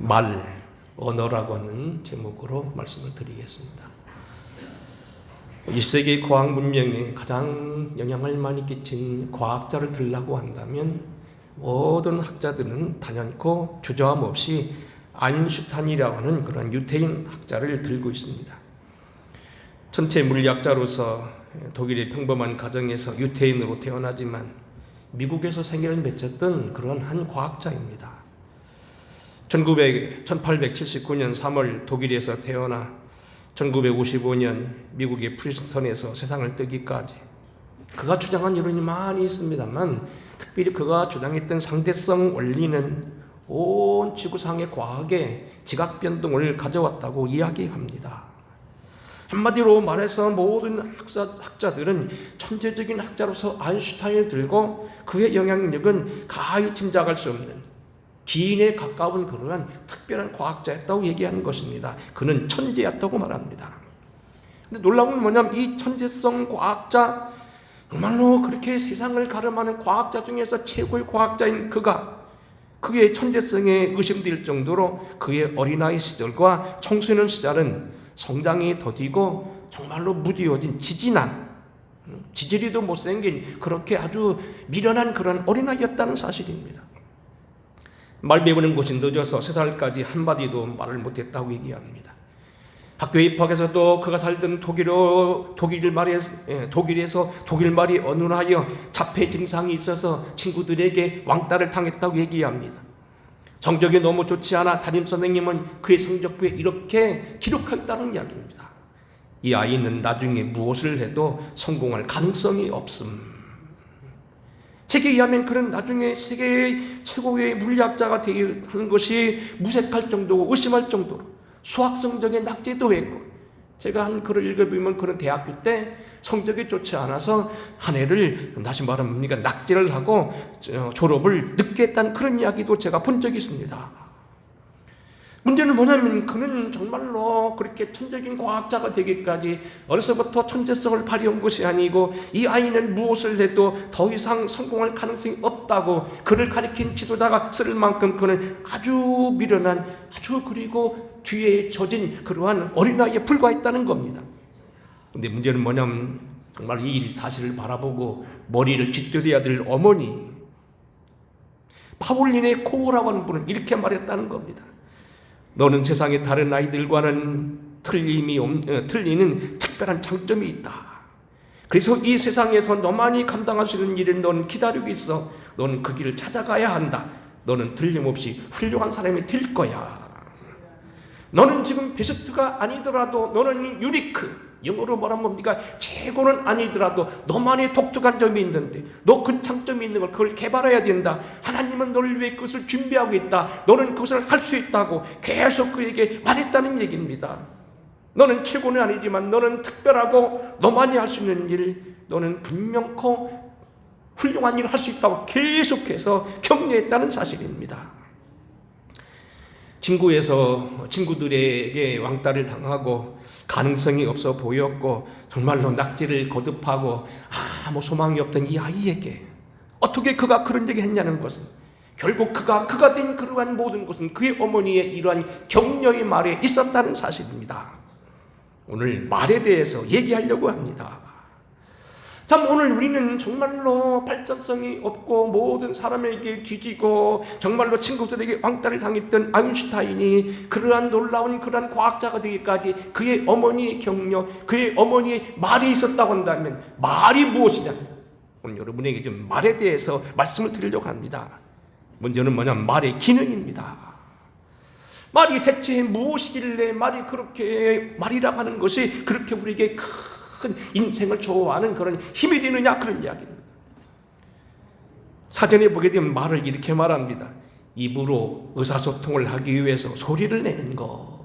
말, 언어라고 하는 제목으로 말씀을 드리겠습니다. 20세기 과학 문명에 가장 영향을 많이 끼친 과학자를 들라고 한다면 모든 학자들은 단연코 주저함 없이 아인슈타인이라고 하는 그런 유태인 학자를 들고 있습니다. 천체 물리학자로서 독일의 평범한 가정에서 유태인으로 태어나지만 미국에서 생애를 맺었던 그런 한 과학자입니다. 1879년 3월 독일에서 태어나 1955년 미국의 프린스턴에서 세상을 뜨기까지 그가 주장한 이론이 많이 있습니다만 특별히 그가 주장했던 상대성 원리는 온 지구상의 과학에 지각 변동을 가져왔다고 이야기합니다. 한마디로 말해서 모든 학자들은 천재적인 학자로서 아인슈타인을 들고 그의 영향력은 가히 짐작할 수 없는 기인에 가까운 그러한 특별한 과학자였다고 얘기하는 것입니다. 그는 천재였다고 말합니다. 근데 놀라운 건 뭐냐면 이 천재성 과학자, 정말로 그렇게 세상을 가름하는 과학자 중에서 최고의 과학자인 그의 천재성에 의심될 정도로 그의 어린아이 시절과 청소년 시절은 성장이 더디고 정말로 무디어진 지질이도 못생긴 그렇게 아주 미련한 그런 어린아이였다는 사실입니다. 말 배우는 것이 늦어서 3살까지 한마디도 말을 못했다고 얘기합니다. 학교에 입학해서도 그가 살던 독일에서 독일 말이 어눌하여 자폐 증상이 있어서 친구들에게 왕따를 당했다고 얘기합니다. 성적이 너무 좋지 않아 담임선생님은 그의 성적표에 이렇게 기록했다는 이야기입니다. 이 아이는 나중에 무엇을 해도 성공할 가능성이 없음. 책에 의하면 그는 나중에 세계의 최고의 물리학자가 되게 하는 것이 무색할 정도고 의심할 정도로 수학 성적에 낙제도 했고, 제가 한 글을 읽어보면 그는 대학교 때 성적이 좋지 않아서 한 해를 다시 말하면 뭡니까 낙제를 하고 졸업을 늦게 했다는 그런 이야기도 제가 본 적이 있습니다. 문제는 뭐냐면 그는 정말로 그렇게 천재적인 과학자가 되기까지 어려서부터 천재성을 발휘한 것이 아니고 이 아이는 무엇을 해도 더 이상 성공할 가능성이 없다고 그를 가리킨 지도자가 쓸 만큼 그는 아주 미련한 그리고 뒤에 젖은 그러한 어린아이에 불과했다는 겁니다. 근데 문제는 뭐냐면 정말 이 사실을 바라보고 머리를 쥐어대야 될 어머니 파울린의 코우라고 하는 분은 이렇게 말했다는 겁니다. 너는 세상의 다른 아이들과는 틀리는 특별한 장점이 있다. 그래서 이 세상에서 너만이 감당할 수 있는 일을 너는 기다리고 있어. 너는 그 길을 찾아가야 한다. 너는 틀림없이 훌륭한 사람이 될 거야. 너는 지금 베스트가 아니더라도 너는 유니크, 영어로 뭐라면 뭡니까? 최고는 아니더라도 너만의 독특한 점이 있는데 너 그 장점이 있는 걸 그걸 개발해야 된다. 하나님은 너를 위해 그것을 준비하고 있다. 너는 그것을 할 수 있다고 계속 그에게 말했다는 얘기입니다. 너는 최고는 아니지만 너는 특별하고 너만이 할 수 있는 일, 너는 분명코 훌륭한 일을 할 수 있다고 계속해서 격려했다는 사실입니다. 친구들에게 왕따를 당하고 가능성이 없어 보였고 정말로 낙제를 거듭하고 아무 소망이 없던 이 아이에게 어떻게 그가 그런 얘기 했냐는 것은 결국 그가 된 그러한 모든 것은 그의 어머니의 이러한 격려의 말에 있었다는 사실입니다. 오늘 말에 대해서 얘기하려고 합니다. 참 오늘 우리는 정말로 발전성이 없고 모든 사람에게 뒤지고 정말로 친구들에게 왕따를 당했던 아인슈타인이 그러한 놀라운 그러한 과학자가 되기까지 그의 어머니의 격려, 그의 어머니의 말이 있었다고 한다면 말이 무엇이냐? 오늘 여러분에게 좀 말에 대해서 말씀을 드리려고 합니다. 문제는 뭐냐면 말의 기능입니다. 말이 대체 무엇이길래 말이라고 하는 것이 그렇게 우리에게 큰 인생을 좋아하는 그런 힘이 되느냐, 그런 이야기입니다. 사전에 보게 되면 말을 이렇게 말합니다. 입으로 의사소통을 하기 위해서 소리를 내는 거.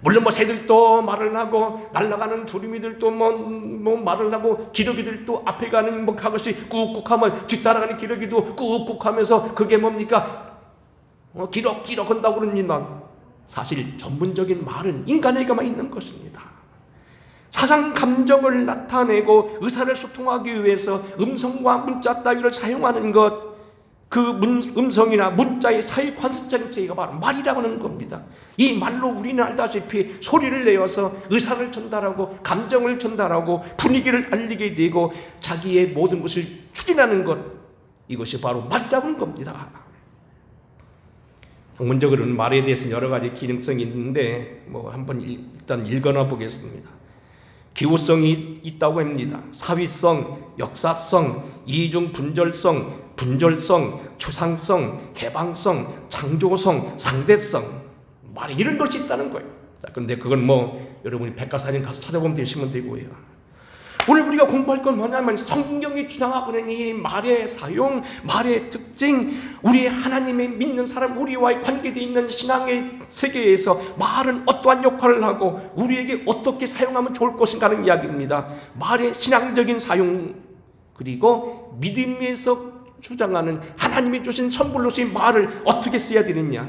물론 새들도 말을 하고 날아가는 두루미들도 말을 하고 기러기들도 앞에 가는 그것이 꾹꾹하면 뒤따라가는 기러기도 꾹꾹하면서 그게 뭡니까? 기럭기럭 한다고 그럽니다. 사실 전문적인 말은 인간에게만 있는 것입니다. 사상 감정을 나타내고 의사를 소통하기 위해서 음성과 문자 따위를 사용하는 것, 그 음성이나 문자의 사회 관습적인 제의가 바로 말이라고 하는 겁니다. 이 말로 우리는 알다시피 소리를 내어서 의사를 전달하고 감정을 전달하고 분위기를 알리게 되고 자기의 모든 것을 추진하는 것, 이것이 바로 말이라고 하는 겁니다. 학문적으로는 말에 대해서 여러 가지 기능성이 있는데 한번 일단 읽어놔 보겠습니다. 기호성이 있다고 합니다. 사위성, 역사성, 이중분절성, 분절성, 추상성, 개방성, 창조성, 상대성, 말에 이런 것이 있다는 거예요. 자, 그런데 그건 여러분이 백과사전 가서 찾아보면 되시면 되고요. 오늘 우리가 공부할 건 뭐냐면 성경이 주장하고 있는 이 말의 사용, 말의 특징, 우리 하나님의 믿는 사람, 우리와의 관계되어 있는 신앙의 세계에서 말은 어떠한 역할을 하고 우리에게 어떻게 사용하면 좋을 것인가 하는 이야기입니다. 말의 신앙적인 사용, 그리고 믿음에서 주장하는 하나님이 주신 선물로서 이 말을 어떻게 써야 되느냐.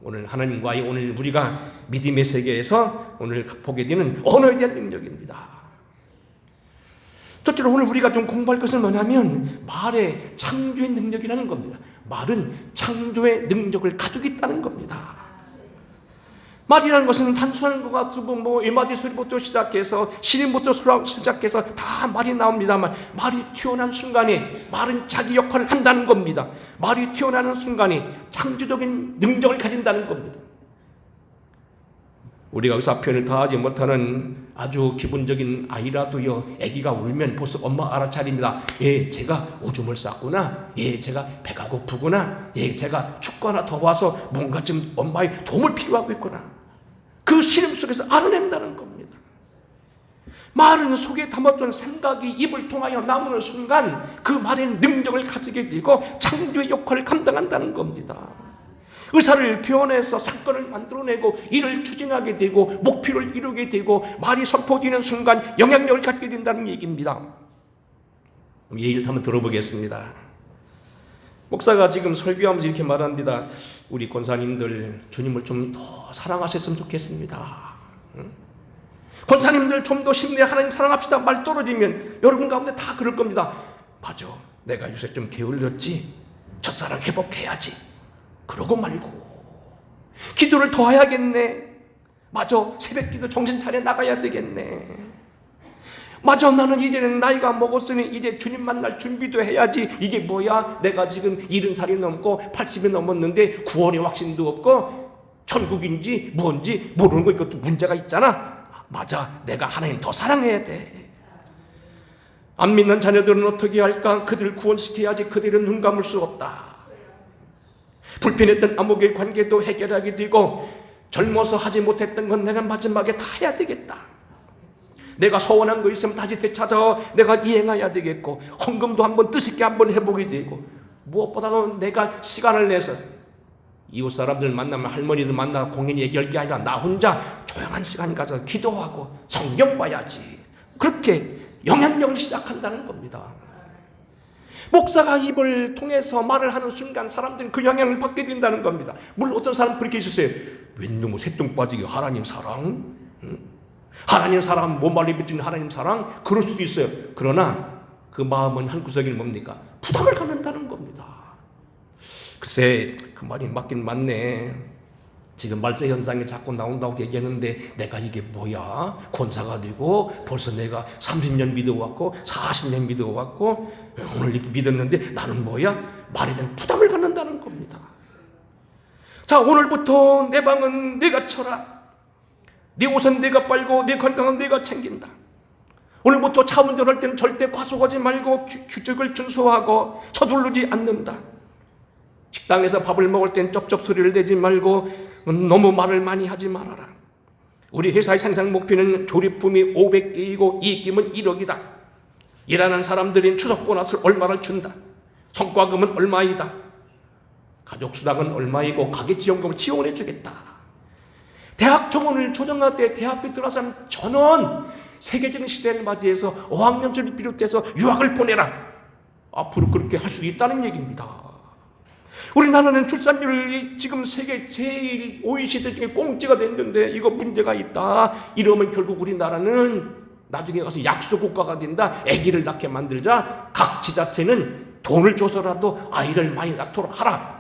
오늘 하나님과의 오늘 우리가 믿음의 세계에서 오늘 보게 되는 언어에 대한 능력입니다. 첫째로 오늘 우리가 좀 공부할 것은 뭐냐면 말의 창조의 능력이라는 겁니다. 말은 창조의 능력을 가지고 있다는 겁니다. 말이라는 것은 단순한 것 같으면 이마디 소리부터 시작해서 시림부터 시작해서 다 말이 나옵니다만 말이 튀어나온 순간에 말은 자기 역할을 한다는 겁니다. 말이 튀어나오는 순간에 창조적인 능력을 가진다는 겁니다. 우리가 의사 표현을 다 하지 못하는 아주 기본적인 아이라도요, 아기가 울면 벌써 엄마 알아차립니다. 예, 제가 오줌을 쌌구나. 예, 제가 배가 고프구나. 예, 제가 춥거나 더워서 뭔가 좀 엄마의 도움을 필요하고 있구나. 그 시름 속에서 알아낸다는 겁니다. 말은 속에 담았던 생각이 입을 통하여 나오는 순간 그 말에는 능력을 가지게 되고 창조의 역할을 감당한다는 겁니다. 의사를 표현해서 사건을 만들어내고 일을 추진하게 되고 목표를 이루게 되고 말이 선포되는 순간 영향력을 갖게 된다는 얘기입니다. 예를 한번 들어보겠습니다. 목사가 지금 설교하면서 이렇게 말합니다. 우리 권사님들 주님을 좀 더 사랑하셨으면 좋겠습니다. 권사님들 좀 더 힘내 하나님 사랑합시다 말 떨어지면 여러분 가운데 다 그럴 겁니다. 맞아, 내가 요새 좀 게을렀지. 첫사랑 회복해야지. 그러고 말고 기도를 더 해야겠네. 맞아, 새벽기도 정신 차려 나가야 되겠네. 맞아, 나는 이제는 나이가 먹었으니 이제 주님 만날 준비도 해야지. 이게 뭐야, 내가 지금 70살이 넘고 80이 넘었는데 구원의 확신도 없고 천국인지 뭔지 모르는 거, 이것도 문제가 있잖아. 맞아, 내가 하나님 더 사랑해야 돼. 안 믿는 자녀들은 어떻게 할까? 그들을 구원시켜야지. 그들은 눈 감을 수 없다. 불편했던 암흑의 관계도 해결하게 되고 젊어서 하지 못했던 건 내가 마지막에 다 해야 되겠다. 내가 소원한 거 있으면 다시 되찾아 내가 이행해야 되겠고 헌금도 한번 뜻있게 한번 해보게 되고 무엇보다도 내가 시간을 내서 이웃 사람들 만나면 할머니들 만나 공연히 얘기할 게 아니라 나 혼자 조용한 시간 가서 기도하고 성경 봐야지. 그렇게 영향력을 시작한다는 겁니다. 목사가 입을 통해서 말을 하는 순간 사람들은 그 영향을 받게 된다는 겁니다. 물론 어떤 사람은 그렇게 있었어요. 웬 새똥 빠지게 하나님 사랑? 하나님 사랑, 몸말이 비치는 하나님 사랑? 그럴 수도 있어요. 그러나 그 마음은 한 구석에는 뭡니까? 부담을 갖는다는 겁니다. 글쎄, 그 말이 맞긴 맞네. 지금 말세 현상이 자꾸 나온다고 얘기하는데 내가 이게 뭐야? 권사가 되고 벌써 내가 30년 믿어왔고 40년 믿어왔고 오늘 이렇게 믿었는데 나는 뭐야? 말에 대한 부담을 갖는다는 겁니다. 자, 오늘부터 내 방은 내가 쳐라. 내 옷은 내가 빨고 내 건강은 내가 챙긴다. 오늘부터 차 운전할 때는 절대 과속하지 말고 규칙을 준수하고 서두르지 않는다. 식당에서 밥을 먹을 땐 쩝쩝 소리를 내지 말고 너무 말을 많이 하지 말아라. 우리 회사의 상상 목표는 조립품이 500개이고 이익금은 1억이다. 일하는 사람들인 추석 보너스를 얼마를 준다. 성과금은 얼마이다. 가족 수당은 얼마이고 가계지원금을 지원해 주겠다. 대학 정원을 조정할 때 대학교 들어가서 전원 세계적인 시대를 맞이해서 어학연수를 비롯해서 유학을 보내라. 앞으로 그렇게 할 수 있다는 얘기입니다. 우리나라는 출산율이 지금 세계 제일 OECD 중에 꽁지가 됐는데 이거 문제가 있다. 이러면 결국 우리나라는 나중에 가서 약소국가가 된다. 아기를 낳게 만들자. 각 지자체는 돈을 줘서라도 아이를 많이 낳도록 하라.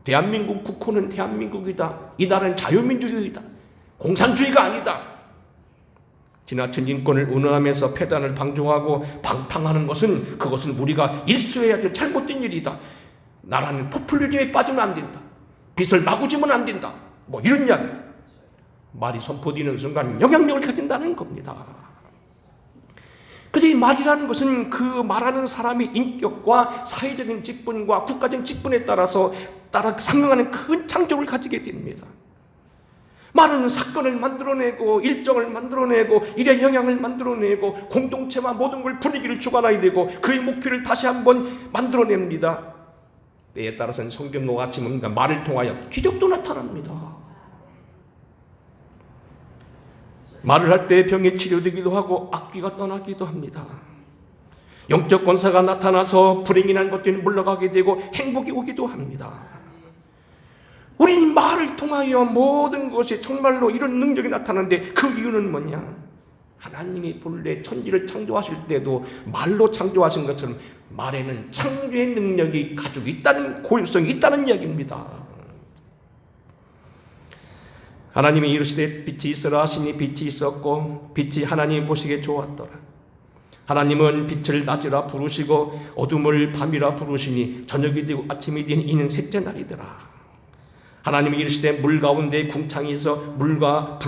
대한민국 국호는 대한민국이다. 이 나라는 자유민주주의다. 공산주의가 아니다. 지나친 인권을 운운하면서 폐단을 방종하고 방탕하는 것은 그것은 우리가 일수해야 될 잘못된 일이다. 나라는 포퓰리즘에 빠지면 안 된다. 빚을 마구 지면 안 된다. 뭐 이런 이야기. 말이 선포되는 순간 영향력을 가진다는 겁니다. 그래서 이 말이라는 것은 그 말하는 사람의 인격과 사회적인 직분과 국가적인 직분에 따라 상응하는 큰 창조를 가지게 됩니다. 말은 사건을 만들어내고 일정을 만들어내고 일의 영향을 만들어내고 공동체와 모든 걸 분위기를 주관하게 되고 그의 목표를 다시 한번 만들어냅니다. 때에 따라서는 성경과 같이 뭔가 말을 통하여 기적도 나타납니다. 말을 할 때 병이 치료되기도 하고 악귀가 떠나기도 합니다. 영적 권세가 나타나서 불행이 난 것들이 물러가게 되고 행복이 오기도 합니다. 우리는 말을 통하여 모든 것이 정말로 이런 능력이 나타나는데 그 이유는 뭐냐? 하나님이 본래 천지를 창조하실 때도 말로 창조하신 것처럼 말에는 창조의 능력이 가지고 있다는 고유성이 있다는 이야기입니다. 하나님이 이르시되 빛이 있으라 하시니 빛이 있었고 빛이 하나님이 보시기에 좋았더라. 하나님은 빛을 낮이라 부르시고 어둠을 밤이라 부르시니 저녁이 되고 아침이 되니 이는 셋째 날이더라. 하나님이 이르시되 물 가운데 궁창이 있어 묻과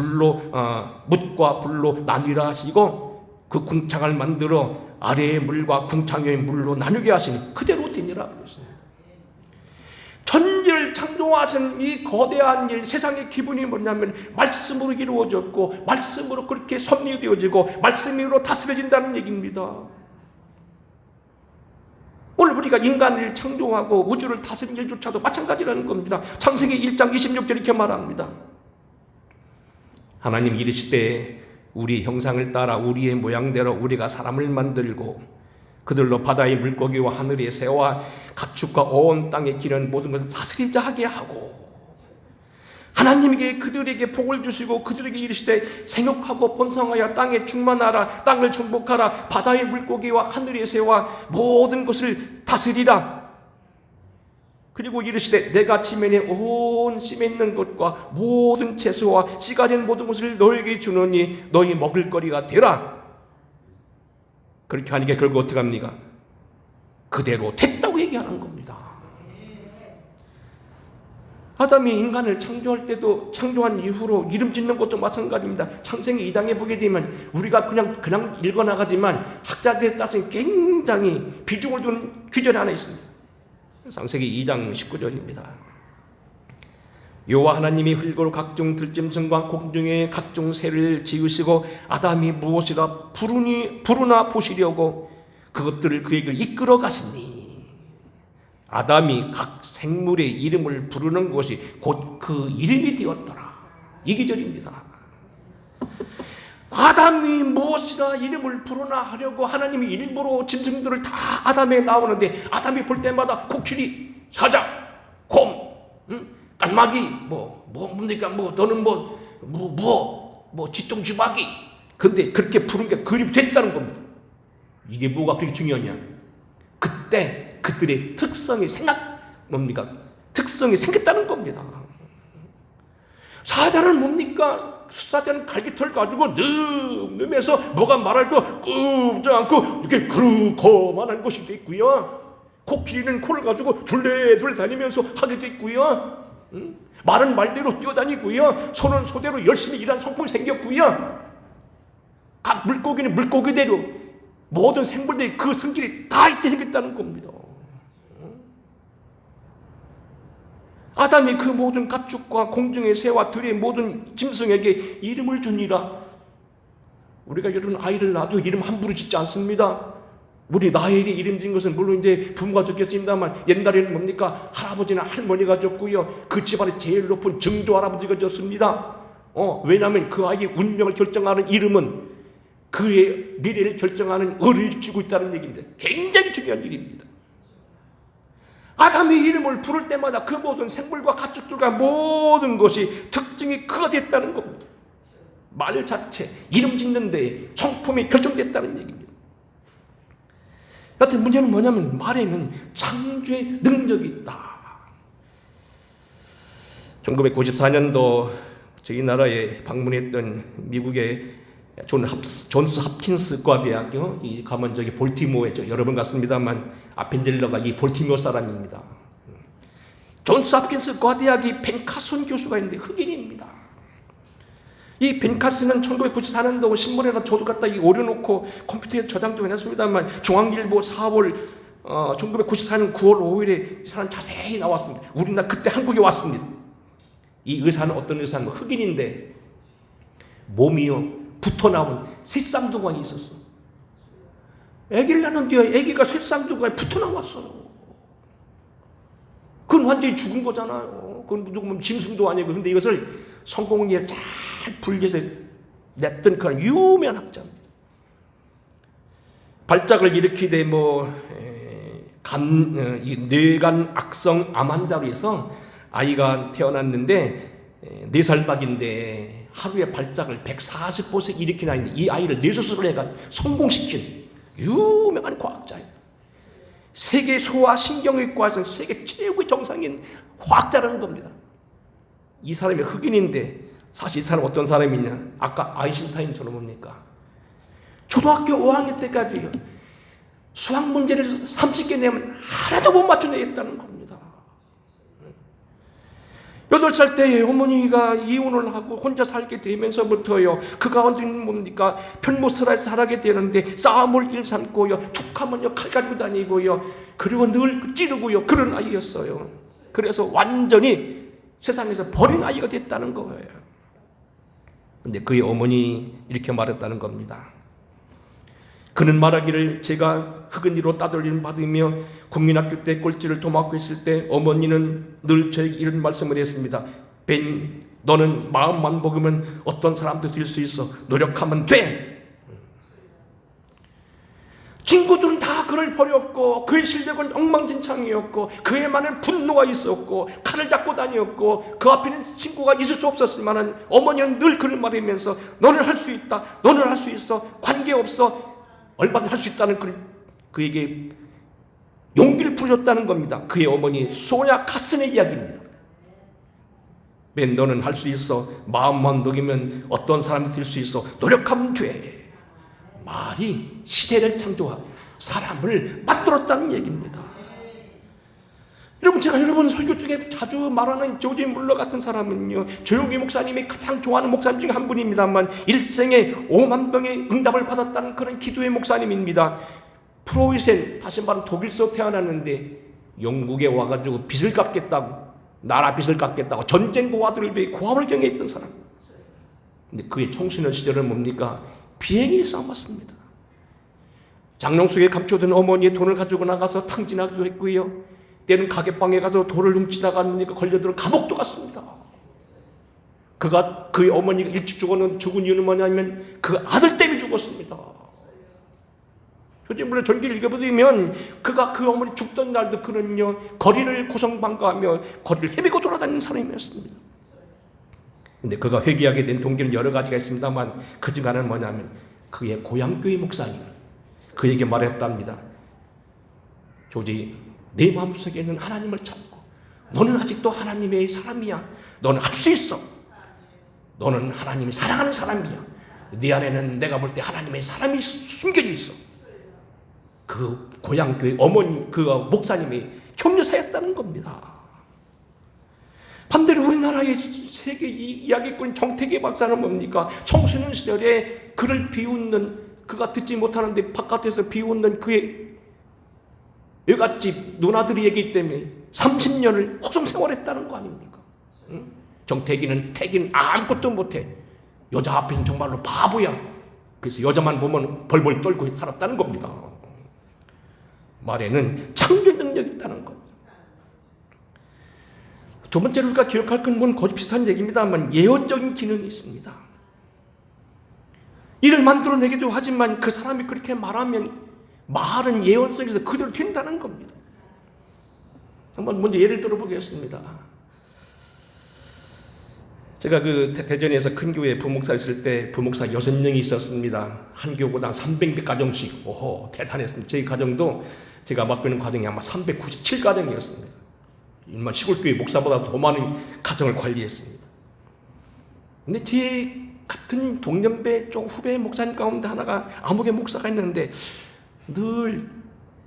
불로 나뉘라 하시고 그 궁창을 만들어 아래의 물과 궁창의 물로 나누게 하시니 그대로 되니라 그랬습니다. 천지를 창조하신 이 거대한 일, 세상의 기분이 뭐냐면 말씀으로 이루어졌고 말씀으로 그렇게 섭리되어지고 말씀으로 다스려진다는 얘기입니다. 오늘 우리가 인간을 창조하고 우주를 다스리는 일조차도 마찬가지라는 겁니다. 창세기 1장 26절 이렇게 말합니다. 하나님 이르시되 우리 형상을 따라 우리의 모양대로 우리가 사람을 만들고 그들로 바다의 물고기와 하늘의 새와 가축과 온 땅에 기는 모든 것을 다스리자 하게 하고 하나님에게 그들에게 복을 주시고 그들에게 이르시되 생육하고 번성하여 땅에 충만하라 땅을 정복하라 바다의 물고기와 하늘의 새와 모든 것을 다스리라. 그리고 이르시되 내가 지면에 온 씨 맺는 것과 모든 채소와 씨가 된 모든 것을 너에게 주노니 너희 먹을 거리가 되라. 그렇게 하니까 결국 어떻게 합니까? 그대로 됐다고 얘기하는 겁니다. 아담이 인간을 창조할 때도 창조한 이후로 이름 짓는 것도 마찬가지입니다. 창세기 2장에 보게 되면 우리가 그냥 읽어나가지만 학자들에 따라서 굉장히 비중을 두는 규절이 하나 있습니다. 창세기 2장 19절입니다. 여호와 하나님이 흙으로 각종 들짐승과 공중의 각종 새를 지으시고 아담이 무엇이라 부르나 보시려고 그것들을 그에게 이끌어 가시니 아담이 각 생물의 이름을 부르는 것이 곧 그 이름이 되었더라. 이 기절입니다. 아담이 무엇이라 이름을 부르나 하려고 하나님이 일부러 짐승들을 다 아담에 나오는데 아담이 볼 때마다 코끼리, 사자, 곰, 깔마기, 뭡니까? 너는 쥐똥쥐마기. 근데 그렇게 부른 게 그림이 됐다는 겁니다. 이게 뭐가 그렇게 중요하냐? 그때 그들의 특성이 특성이 생겼다는 겁니다. 사자는 뭡니까? 사자는 갈기털 가지고 늠해서 뭐가 말할도 끄지 않고 이렇게 그루거만한 것이 돼 있고요. 코끼리는 코를 가지고 둘레둘레 다니면서 하게 돼 있고요. 말은 말대로 뛰어다니고요. 소는 소대로 열심히 일하는 성품이 생겼고요. 각 물고기는 물고기대로 모든 생물들이 그 성질이 다 있게 생겼다는 겁니다. 아담이 그 모든 가축과 공중의 새와 들의 모든 짐승에게 이름을 주니라. 우리가 여러분 아이를 낳아도 이름 함부로 짓지 않습니다. 우리 나에게 이름 지은 것은 물론 이제 부모가 졌겠습니다만 옛날에는 뭡니까? 할아버지나 할머니가 졌고요. 그 집안의 제일 높은 증조 할아버지가 졌습니다. 왜냐하면 그 아이의 운명을 결정하는 이름은 그의 미래를 결정하는 의를 주고 있다는 얘기입니다. 굉장히 중요한 일입니다. 아담의 이름을 부를 때마다 그 모든 생물과 가축들과 모든 것이 특징이 그가 됐다는 겁니다. 말 자체, 이름 짓는 데에 성품이 결정됐다는 얘기입니다. 여하튼 문제는 뭐냐면 말에는 창조의 능력이 있다. 1994년도 저희 나라에 방문했던 미국의 존스 홉킨스 과대학교, 가면 저기 볼티모어에 여러 번 갔습니다만 아펜젤러가 이 볼티모어 사람입니다. 존스 홉킨스 과대학이 벤카슨 교수가 있는데 흑인입니다. 이 벤카슨은 1994년도 신문에다 저도 갖다 오려놓고 컴퓨터에 저장도 해놨습니다만 중앙일보 4월 1994년 9월 5일에 이 사람 자세히 나왔습니다. 우리나라 그때 한국에 왔습니다. 이 의사는 어떤 의사는 흑인인데 몸이요 붙어 나온 쇳쌍둥이가 있었어. 아기를 낳는데 아기가 쇳쌍둥이가 붙어 나왔어요. 그건 완전히 죽은 거잖아요. 그건 누구면 짐승도 아니고. 근데 이것을 성공리에 잘 분리해서 냈던 그런 유명한 학자입니다. 발작을 일으키되 뇌간 악성 암 환자로 해서 아이가 태어났는데 4살 박인데 하루에 발작을 140번씩 일으키는 아이인데 이 아이를 뇌수술을 해가 성공시킨 유명한 과학자예요. 세계 소아신경외과에서 세계 최고의 정상인 과학자라는 겁니다. 이 사람이 흑인인데 사실 이 사람 어떤 사람이냐? 아까 아인슈타인처럼 뭡니까? 초등학교 5학년 때까지요. 수학 문제를 30개 내면 하나도 못 맞춰내겠다는 겁니다. 8살 때 어머니가 이혼을 하고 혼자 살게 되면서부터요. 그 가운데 뭡니까? 편모스라에서 살게 되는데 싸움을 일삼고요. 툭하면요 칼 가지고 다니고요. 그리고 늘 찌르고요. 그런 아이였어요. 그래서 완전히 세상에서 버린 아이가 됐다는 거예요. 근데 그의 어머니 이렇게 말했다는 겁니다. 그는 말하기를 제가 흑은이로 따돌림 받으며 국민학교 때 꼴찌를 도맡고 있을 때 어머니는 늘 저에게 이런 말씀을 했습니다. 벤, 너는 마음만 먹으면 어떤 사람도 될 수 있어. 노력하면 돼. 친구들은 다 그를 버렸고 그의 실력은 엉망진창이었고 그에 많은 분노가 있었고 칼을 잡고 다녔고 그 앞에는 친구가 있을 수 없었지만 어머니는 늘 그를 말하면서 너는 할 수 있다. 너는 할 수 있어. 관계없어. 얼마든지 할 수 있다는 그에게 용기를 부여줬다는 겁니다. 그의 어머니 소냐 카슨의 이야기입니다. 맨 너는 할 수 있어. 마음만 먹이면 어떤 사람이 될 수 있어. 노력하면 돼. 말이 시대를 창조하고 사람을 만들었다는 얘기입니다. 여러분, 제가 여러분 설교 중에 자주 말하는 조지 물러 같은 사람은요, 조용기 목사님이 가장 좋아하는 목사님 중에 한 분입니다만 일생에 5만 명의 응답을 받았다는 그런 기도의 목사님입니다. 프로이센, 다시 말하면 독일서 태어났는데 영국에 와가지고 빚을 갚겠다고, 나라 빚을 갚겠다고 전쟁 고아들을 위해 고아를 경애했던 사람. 근데 그의 청소년 시절은 뭡니까? 비행기를 싸웠습니다. 장롱 속에 감춰둔 어머니의 돈을 가지고 나가서 탕진하기도 했고요. 때는 가게방에 가서 돌을 훔치다가 걸려들어 감옥도 갔습니다. 그의 어머니가 일찍 죽은 이유는 뭐냐면 그 아들 때문에 죽었습니다. 솔직히 물론 전기를 읽어보면 그가 그 어머니 죽던 날도 그는요 거리를 고성방가하며 거리를 헤매고 돌아다니는 사람이었습니다. 근데 그가 회개하게 된 동기는 여러 가지가 있습니다만 그 중 하나는 뭐냐면 그의 고향교회 목사님 그에게 말했답니다. 조지, 내 마음속에는 하나님을 찾고 너는 아직도 하나님의 사람이야. 너는 할 수 있어. 너는 하나님이 사랑하는 사람이야. 네 안에는 내가 볼 때 하나님의 사람이 숨겨져 있어. 그 고향교회 어머니 그 목사님이 협력사였다는 겁니다. 반대로 우리나라의 세계 이야기꾼 정태기 박사는 뭡니까? 청소년 시절에 그를 비웃는, 그가 듣지 못하는데 바깥에서 비웃는 그의 외갓집 누나들이기 때문에 30년을 호송 생활했다는 거 아닙니까? 응? 태기는 아무것도 못해. 여자 앞에서는 정말로 바보야. 그래서 여자만 보면 벌벌 떨고 살았다는 겁니다. 말에는 창조 능력이 있다는 것. 두 번째로 우리가 기억할 건 거의 비슷한 얘기입니다만 예언적인 기능이 있습니다. 이를 만들어내기도 하지만 그 사람이 그렇게 말하면 말은 예언성에서 그대로 된다는 겁니다. 한번 먼저 예를 들어보겠습니다. 제가 그 대전에서 큰 교회 부목사 있을 때 부목사 6명이 있었습니다. 한 교구당 300가정씩. 오호, 대단했습니다. 저희 가정도 제가 맡기는 가정이 아마 397가정이었습니다. 일반 시골교회 목사보다 더 많은 가정을 관리했습니다. 근데 제 같은 동년배 쪽 후배 목사님 가운데 하나가 아무개 목사가 있는데 늘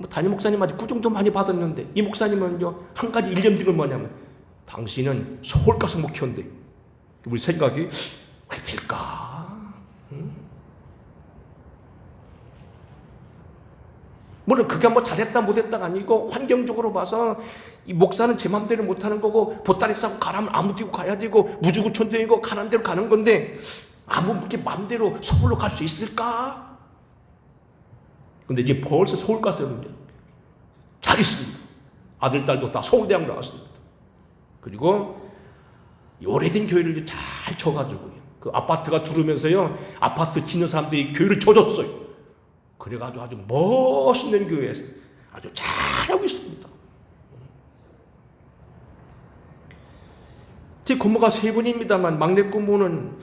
담임 목사님한테 꾸중도 많이 받았는데 이 목사님은요 한 가지 일념된 건 뭐냐면 당신은 서울 가서 목회한대. 우리 생각이 왜 될까? 물론 그게 뭐 잘했다 못했다가 아니고 환경적으로 봐서 이 목사는 제 맘대로 못하는 거고 보따리 싸고 가라면 아무 데고 가야 되고 무주구천대이고 가는 대로 가는 건데 아무 이렇게 맘대로 서울로 갈 수 있을까? 근데 이제 벌써 서울 가서 잘 있습니다. 아들, 딸도 다 서울대학 나왔습니다. 그리고 오래된 교회를 잘 쳐가지고요. 그 아파트가 두르면서요. 아파트 짓는 사람들이 교회를 쳐줬어요. 그래가지고 아주 멋있는 교회에서 아주 잘하고 있습니다. 제 고모가 3분입니다만 막내 고모는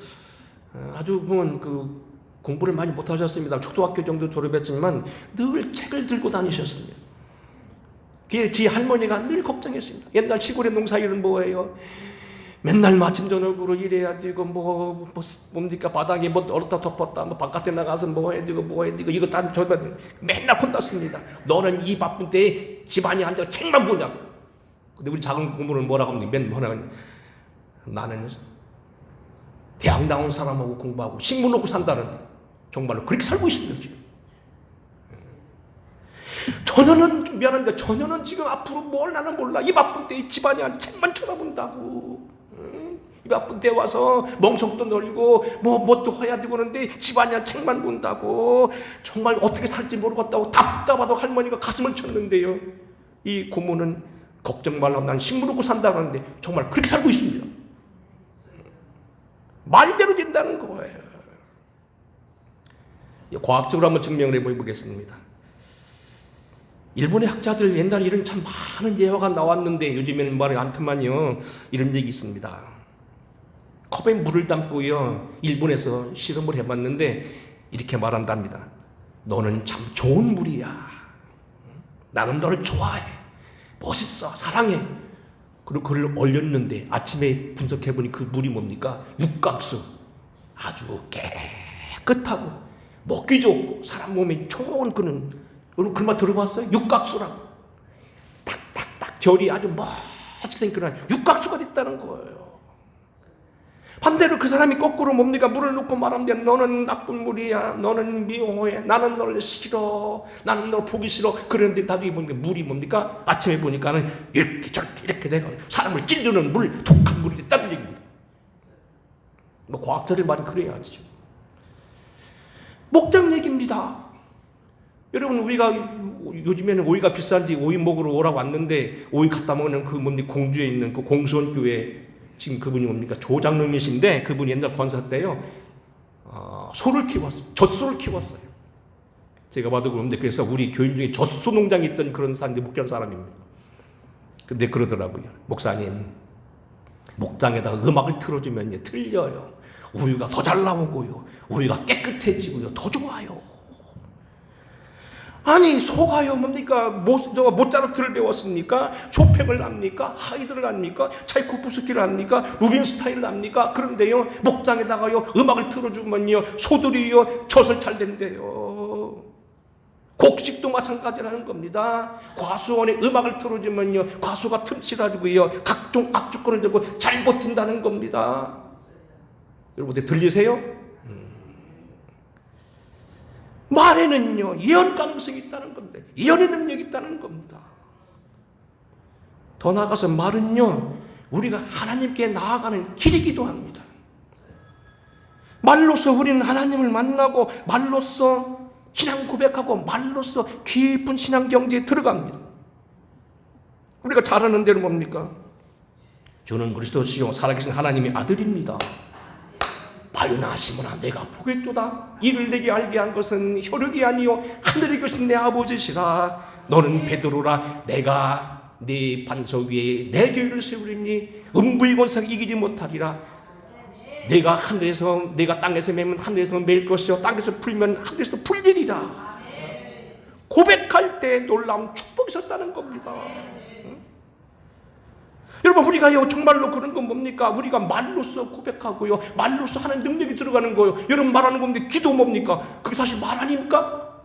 아주 보면 그 공부를 많이 못하셨습니다. 초등학교 정도 졸업했지만 늘 책을 들고 다니셨습니다. 그게 제 할머니가 늘 걱정했습니다. 옛날 시골의 농사일은 뭐예요? 맨날 마침 저녁으로 일해야 되고 뭡니까 바닥에 뭐 얼었다 덮었다 뭐 바깥에 나가서 뭐 해야 되고 이거 다 저희가 맨날 혼났습니다. 너는 이 바쁜 때에 집안에 앉아 책만 보냐? 근데 우리 작은 고모는 뭐라고 합니까? 맨날 뭐라고 나는 대학 나온 사람하고 공부하고 식물 놓고 산다는데 정말로 그렇게 살고 있습니다. 지금 전혀는 미안합니다. 전혀는 지금 앞으로 뭘 나는 몰라. 이 바쁜 때에 집안에 앉아 책만 쳐다본다고. 이 바쁜 때 와서 멍석도 놀고 뭣도 해야 되고 그러는데 집안이야 책만 본다고 정말 어떻게 살지 모르겠다고 답답하다고 할머니가 가슴을 쳤는데요. 이 고모는 걱정 말라고 난 식물 놓고 산다는데 정말 그렇게 살고 있습니다. 말대로 된다는 거예요. 과학적으로 한번 증명을 해보겠습니다. 일본의 학자들 옛날에 이런 참 많은 예화가 나왔는데 요즘에는 말이 않더만요. 이런 얘기 있습니다. 컵에 물을 담고요. 일본에서 실험을 해봤는데 이렇게 말한답니다. 너는 참 좋은 물이야. 나는 너를 좋아해. 멋있어. 사랑해. 그리고 그걸 얼렸는데 아침에 분석해보니 그 물이 뭡니까? 육각수. 아주 깨끗하고 먹기 좋고 사람 몸에 좋은 그런 여러분 그 말 들어봤어요? 육각수라고. 탁탁탁 결이 아주 멋지게 생긴 육각수가 됐다는 거예요. 반대로 그 사람이 거꾸로 뭡니까? 물을 놓고 말하면 너는 나쁜 물이야. 너는 미워해. 나는 너를 싫어. 나는 너 보기 싫어. 그런데 나중에 보니까 물이 뭡니까? 아침에 보니까는 이렇게 저렇게 이렇게 돼가 사람을 찌르는 물, 독한 물이 됐다는 얘기입니다. 뭐 과학자들 말은 그래야죠. 목장 얘기입니다. 여러분 우리가 요즘에는 오이가 비싼지 오이 먹으러 오라고 왔는데 오이 갖다 먹는 그 뭡니까? 공주에 있는 그 공수원 교회 지금 그분이 뭡니까? 조장로님이신데 그분이 옛날 권사 때요 소를 키웠어요. 젖소를 키웠어요. 제가 봐도 그런데 그래서 우리 교인 중에 젖소 농장에 있던 그런 사람이 목장 사람입니다. 근데 그러더라고요. 목사님 목장에다가 음악을 틀어주면 틀려요. 우유가 더 잘 나오고요. 우유가 깨끗해지고요. 더 좋아요. 아니 소가요 뭡니까? 모차르트를 배웠습니까? 쇼팽을 압니까? 하이드를 압니까? 차이코프스키를 압니까? 루빈스타인을 압니까? 그런데요 목장에다가요 음악을 틀어주면요 소들이요 젖을 잘 낸대요. 곡식도 마찬가지라는 겁니다. 과수원에 음악을 틀어주면요 과수가 튼실해지고요 각종 악조건을 들고 잘 버틴다는 겁니다. 여러분들 들리세요? 말에는요 예언 가능성이 있다는 겁니다. 예언의 능력이 있다는 겁니다. 더 나아가서 말은요 우리가 하나님께 나아가는 길이기도 합니다. 말로써 우리는 하나님을 만나고 말로써 신앙 고백하고 말로써 깊은 신앙 경지에 들어갑니다. 우리가 잘 아는 대로 뭡니까? 주는 그리스도시요 살아계신 하나님의 아들입니다. 바요나시므나 내가 보겠도다. 이를 내게 알게 한 것은 혈육이 아니요 하늘에 계신 내 아버지시라. 너는 베드로라. 내가 네 반석 위에 내 교회를 세우리니 음부의 권세가 이기지 못하리라. 내가 하늘에서, 내가 땅에서 매면 하늘에서 매일 것이요 땅에서 풀면 하늘에서 풀리리라. 고백할 때 놀라운 축복이 있었다는 겁니다. 여러분, 우리가요 정말로 그런 건 뭡니까? 우리가 말로써 고백하고요, 말로써 하는 능력이 들어가는 거예요. 여러분, 말하는 건데 기도 뭡니까? 그게 사실 말 아닙니까?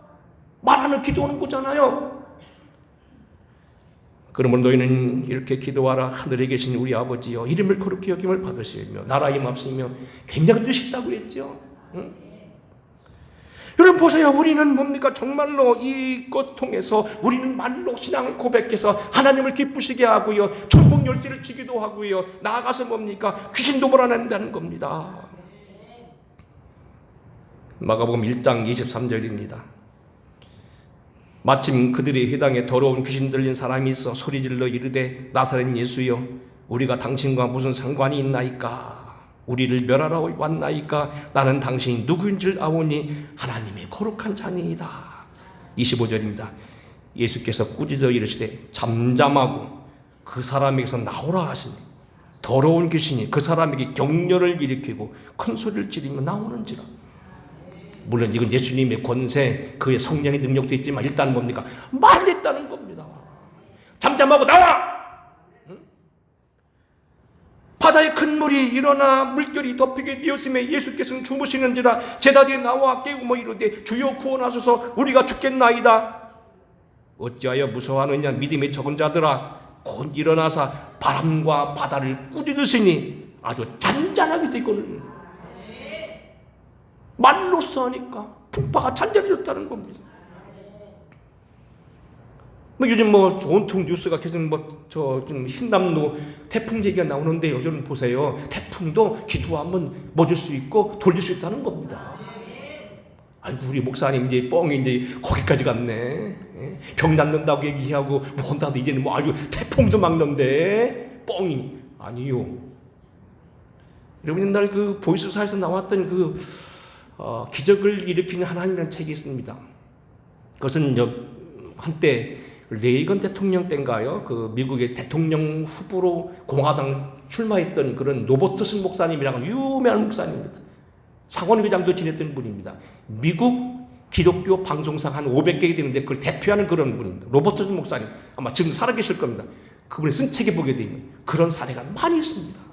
말하는 기도하는 거잖아요. 그러므로 너희는 이렇게 기도하라. 하늘에 계신 우리 아버지여, 이름을 거룩히 여김을 받으시며 나라 임하시며 굉장히 뜻이 있다고 그랬죠. 응? 여러분 보세요. 우리는 뭡니까? 정말로 이것 통해서 우리는 말로 신앙을 고백해서 하나님을 기쁘시게 하고요, 천국 열쇠를 주기도 하고요, 나아가서 뭡니까? 귀신도 몰아낸다는 겁니다. 마가복음 1장 23절입니다. 마침 그들의 회당에 더러운 귀신 들린 사람이 있어 소리질러 이르되 나사렛 예수여, 우리가 당신과 무슨 상관이 있나이까? 우리를 멸하러 왔나이까? 나는 당신이 누구인 줄 아오니 하나님의 거룩한 자니이다. 25절입니다. 예수께서 꾸짖어 이르시되 잠잠하고 그 사람에게서 나오라 하시니 더러운 귀신이 그 사람에게 격려를 일으키고 큰 소리를 지르며 나오는지라. 물론 이건 예수님의 권세, 그의 성령의 능력도 있지만 일단 뭡니까? 말을 했다는 겁니다. 잠잠하고 나와! 바다에 큰 물이 일어나 물결이 덮이게 되었음에 예수께서는 주무시는지라 제자들이 나와 깨우며 이르되 주여 구원하소서, 우리가 죽겠나이다. 어찌하여 무서워하느냐? 믿음의 적은 자들아, 곧 일어나사 바람과 바다를 꾸짖으시니. 아주 잔잔하게 되거든요. 말로써 하니까 풍파가 잔잔해졌다는 겁니다. 요즘 온통 뉴스가 계속 좀 흰남노 태풍 얘기가 나오는데요. 여러분 보세요. 태풍도 기도하면 멎을 수 있고 돌릴 수 있다는 겁니다. 아이고, 우리 목사님 이제 뻥이 이제 거기까지 갔네. 병 낫는다고 얘기하고 뭐 한다도 이제는 아주 태풍도 막는데 뻥이 아니요. 여러분, 옛날 그 보이스사에서 나왔던 기적을 일으키는 하나님이라는 책이 있습니다. 그것은 한때 레이건 대통령 때인가요? 그 미국의 대통령 후보로 공화당 출마했던 그런 로버트슨 목사님이라고 유명한 목사님입니다. 상원의장도 지냈던 분입니다. 미국 기독교 방송상 한 500개 되는데 그걸 대표하는 그런 분입니다. 로버트슨 목사님, 아마 지금 살아계실 겁니다. 그분이 쓴 책에 보게 되면 그런 사례가 많이 있습니다.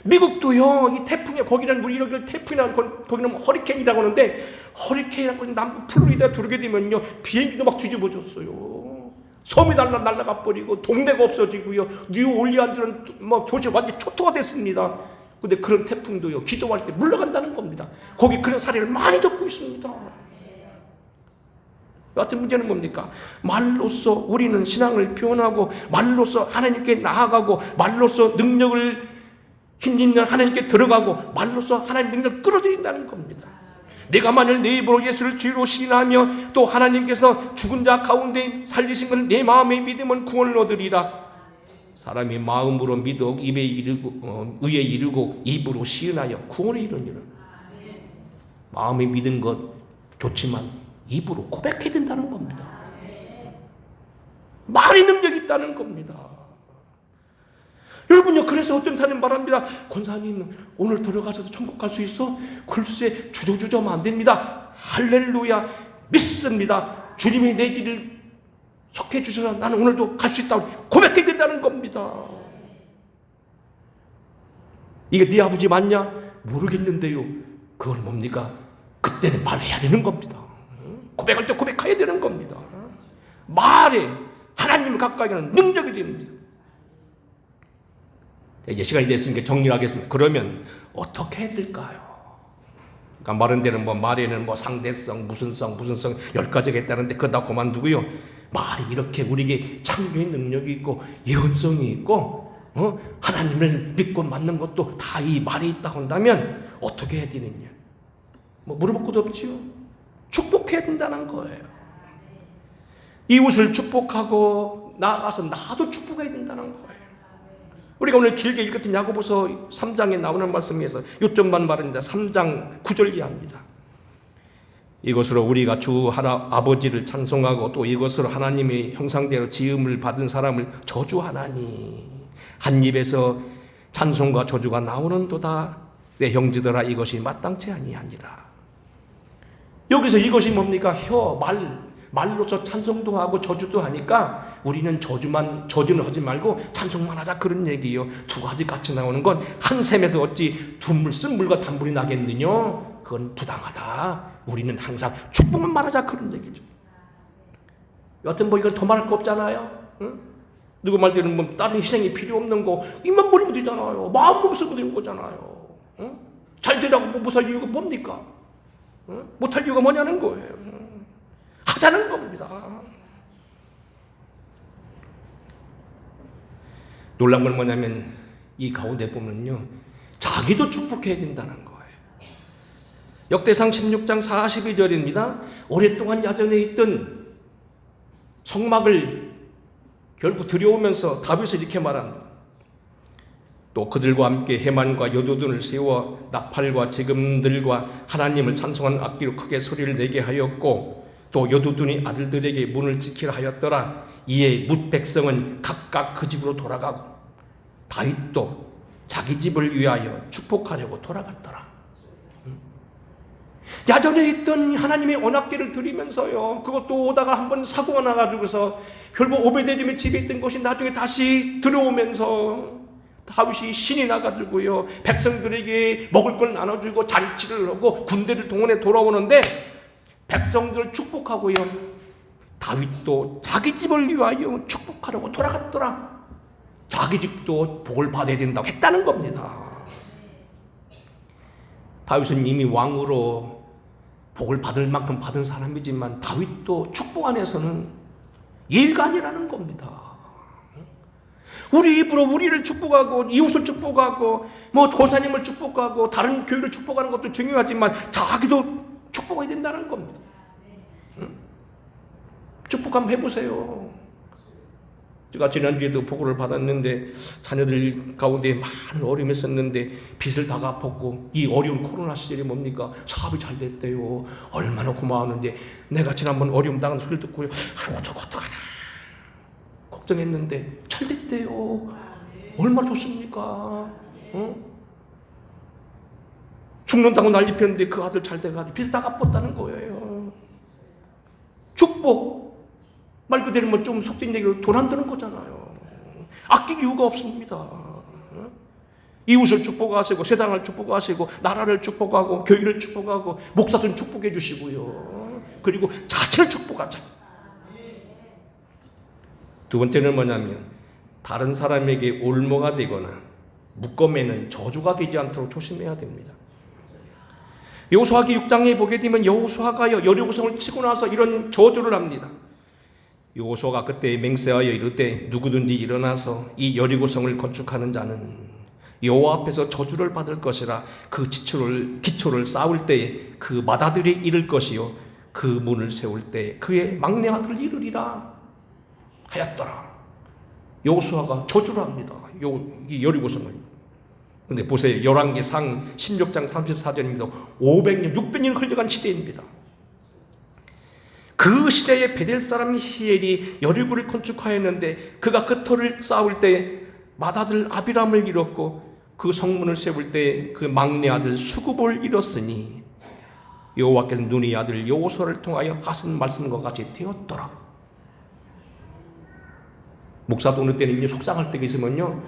미국도요, 이 태풍에, 거기는 우리 여기를 태풍이라고, 거기는 허리케인이라고 하는데, 허리케인이라고 남부 플로리다에 들게 되면요, 비행기도 막 뒤집어졌어요. 섬이 날아가 버리고, 동네가 없어지고요, 뉴올리안들은 도시 완전 초토화 됐습니다. 근데 그런 태풍도요, 기도할 때 물러간다는 겁니다. 거기 그런 사례를 많이 겪고 있습니다. 여하튼 문제는 뭡니까? 말로써 우리는 신앙을 표현하고, 말로써 하나님께 나아가고, 말로써 능력을 힘있는 하나님께 들어가고, 말로써 하나님 능력을 끌어들인다는 겁니다. 내가 만일 내 입으로 예수를 주로 시인하며 또 하나님께서 죽은 자 가운데 살리신 건 내 마음의 믿음은 구원을 얻으리라. 사람이 마음으로 믿어 입에 이르고 의에 이르고 입으로 시인하여 구원을 이루니라. 마음에 믿은 것 좋지만 입으로 고백해야 된다는 겁니다. 말의 능력이 있다는 겁니다. 여러분요, 그래서 어떤 사람이 말합니다. 권사님, 오늘 들어가서도 천국 갈 수 있어? 글쎄, 주저주저하면 안 됩니다. 할렐루야, 믿습니다. 주님이 내 길을 속해 주셔서 나는 오늘도 갈 수 있다고 고백해야 된다는 겁니다. 이게 네 아버지 맞냐? 모르겠는데요. 그건 뭡니까? 그때는 말해야 되는 겁니다. 고백할 때 고백해야 되는 겁니다. 말에 하나님을 가까이 하는 능력이 됩니다. 이제 시간이 됐으니까 정리를 하겠습니다. 그러면 어떻게 해야 될까요? 그러니까 말은 데는 말에는 상대성, 무슨성 10가지가 있다는데 그거 다 그만두고요. 말이 이렇게 우리에게 창조의 능력이 있고 예언성이 있고 하나님을 믿고 맞는 것도 다 이 말에 있다고 한다면 어떻게 해야 되느냐? 물어볼 것도 없지요. 축복해야 된다는 거예요. 이웃을 축복하고 나아가서 나도 축복해야 된다는 거예요. 우리가 오늘 길게 읽었던 야고보서 3장에 나오는 말씀에서 요점만 말합니다. 3장 9절 이하입니다. 이것으로 우리가 주 아버지를 찬송하고 또 이것으로 하나님의 형상대로 지음을 받은 사람을 저주하나니 한 입에서 찬송과 저주가 나오는도다. 내 형제들아 이것이 마땅치 아니하니라. 여기서 이것이 뭡니까? 말로서 찬송도 하고 저주도 하니까 우리는 저주는 하지 말고 찬송만 하자, 그런 얘기예요. 두 가지 같이 나오는 건 한 샘에서 어찌 쓴 물과 단물이 나겠느냐? 그건 부당하다. 우리는 항상 축복만 말하자, 그런 얘기죠. 여하튼 이건 더 말할 거 없잖아요. 응? 누구 말대로는 뭐 다른 희생이 필요 없는 거 입만 버리면 되잖아요. 마음 쓰면 되는 거잖아요. 응? 잘 되라고 못할 이유가 뭡니까? 응? 못할 이유가 뭐냐는 거예요. 하자는 겁니다. 놀란 건 뭐냐면 이 가운데 보면요, 자기도 축복해야 된다는 거예요. 역대상 16장 42절입니다. 오랫동안 야전에 있던 성막을 결국 들여오면서 다윗이 이렇게 말합니다. 또 그들과 함께 해만과 여두둔을 세워 나팔과 지금들과 하나님을 찬송하는 악기로 크게 소리를 내게 하였고, 또 여두둔이 아들들에게 문을 지키라 하였더라. 이에 뭇 백성은 각각 그 집으로 돌아가고 다윗도 자기 집을 위하여 축복하려고 돌아갔더라. 야전에 있던 하나님의 언약궤를 드리면서요, 그것도 오다가 한번 사고가 나가지고서 결국 오베데돔의 집에 있던 것이 나중에 다시 들어오면서 다윗이 신이 나가지고요, 백성들에게 먹을 걸 나눠주고 잔치를 하고 군대를 동원해 돌아오는데 백성들 축복하고요, 다윗도 자기 집을 위하여 축복하려고 돌아갔더라. 자기 집도 복을 받아야 된다고 했다는 겁니다. 다윗은 이미 왕으로 복을 받을 만큼 받은 사람이지만 다윗도 축복 안에서는 예의가 아니라는 겁니다. 우리 입으로 우리를 축복하고 이웃을 축복하고 권사님을 축복하고 다른 교회를 축복하는 것도 중요하지만 자기도 축복해야 된다는 겁니다. 축복 한번 해보세요. 제가 지난주에도 보고를 받았는데 자녀들 가운데 많은 어려움이 있었는데 빚을 다 갚았고 이 어려운 코로나 시절이 뭡니까? 사업이 잘 됐대요. 얼마나 고마웠는데 내가 지난번 어려움 당한 소리를 듣고요, 아이고 저거 어떡하나 걱정했는데 잘 됐대요. 얼마나 좋습니까? 죽는다고 난리 폈는데 그 아들 잘 돼가지고 빚을 다 갚았다는 거예요. 축복 말 그대로 좀 속된 얘기로 돈 안 드는 거잖아요. 아낄 이유가 없습니다. 이웃을 축복하시고 세상을 축복하시고 나라를 축복하고 교회를 축복하고 목사들은 축복해 주시고요, 그리고 자신을 축복하자. 두 번째는 뭐냐면 다른 사람에게 올모가 되거나 묶어매는 저주가 되지 않도록 조심해야 됩니다. 여호수아기 6장에 보게 되면 여호수아가 여리고성을 치고 나서 이런 저주를 합니다. 여호수아가 그때 맹세하여 이르되 누구든지 일어나서 이 여리고성을 건축하는 자는 여호와 앞에서 저주를 받을 것이라. 그 기초를 쌓을 때에 그 맏아들이 이를 것이요 그 문을 세울 때 그의 막내 아들을 이르리라 하였더라. 여호수아가 저주를 합니다. 이 여리고성을. 근데 보세요. 열왕기상 16장 34절입니다. 500년, 600년 흘러간 시대입니다. 그 시대에 베델 사람 히엘이 여리고를 건축하였는데 그가 그 터를 쌓을 때 맏아들 아비람을 잃었고 그 성문을 세울 때 그 막내 아들 수굽을 잃었으니 여호와께서 눈의 아들 여호수아를 통하여 하신 말씀과 같이 되었더라. 목사도 어느 때는 속상할 때가 있으면요,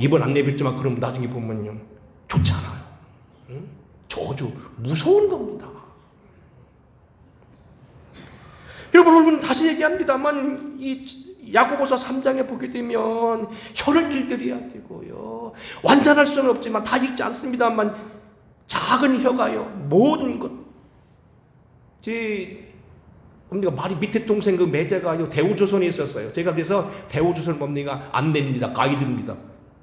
이번 안 내뱉지만 그럼 나중에 보면요 좋지 않아요. 저주 무서운 겁니다. 여러분 다시 얘기합니다만 이 야고보서 3장에 보게 되면 혀를 길들여야 되고요, 완전할 수는 없지만 다 읽지 않습니다만 작은 혀가요 모든 것. 제 말이 밑에 동생 그 매제가 대우조선에 있었어요. 제가 그래서 대우조선 뭡니까? 안 냅니다. 가이드입니다.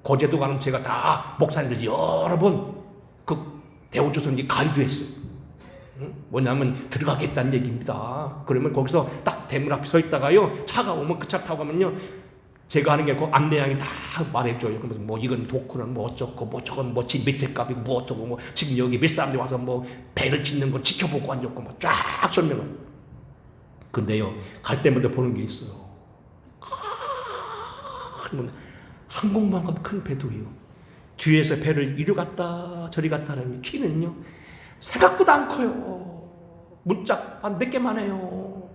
거제도 가는 제가 다 목사님들 여러 번 그 대우조선 가이드했어요. 뭐냐면 들어가겠다는 얘기입니다. 그러면 거기서 딱 대문 앞에 서 있다가요, 차가 오면 그 차 타고 가면요 제가 하는 게 그 안내양이 다 말해줘요. 그러면서 이건 도크는 어쩌고 저건 집 밑에 값이고 어떠고 지금 여기 몇 사람들이 와서 배를 짓는 거 지켜보고 앉았고 쫙 설명을. 근데요 갈 때마다 보는 게 있어요. 항공모함 큰 배도요. 뒤에서 배를 이리 갔다 저리 갔다 하는 키는요 생각보다 안 커요. 문짝 한 몇 개만 해요.